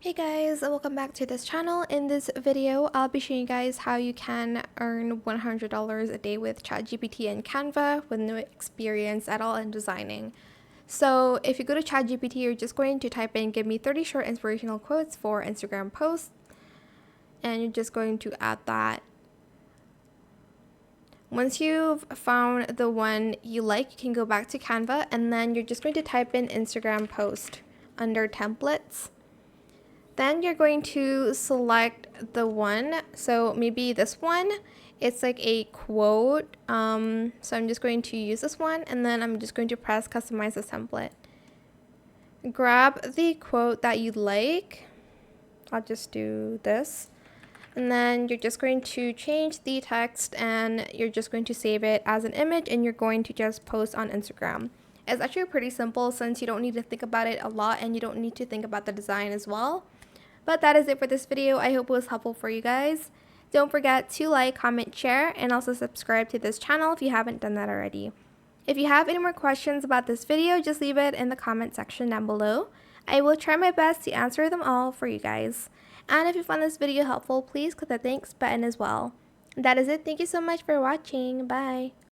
Hey guys, welcome back to this channel. In this video, I'll be showing you guys how you can earn $100 a day with ChatGPT and Canva with no experience at all in designing. So if you go to ChatGPT, you're just going to type in "give me 30 short inspirational quotes for Instagram posts," and you're just going to add that. Once you've found the one you like, you can go back to Canva, and then you're just going to type in Instagram post under templates. Then you're going to select the one, so maybe this one, it's like a quote, so I'm just going to use this one, and then I'm just going to press customize the template. Grab the quote that you like, I'll just do this, and then you're just going to change the text and you're just going to save it as an image, and you're going to just post on Instagram. It's actually pretty simple since you don't need to think about it a lot and you don't need to think about the design as well. But that is it for this video. I hope it was helpful for you guys. Don't forget to like, comment, share, and also subscribe to this channel if you haven't done that already. If you have any more questions about this video, just leave it in the comment section down below. I will try my best to answer them all for you guys. And if you found this video helpful, please click the thanks button as well. That is it. Thank you so much for watching. Bye.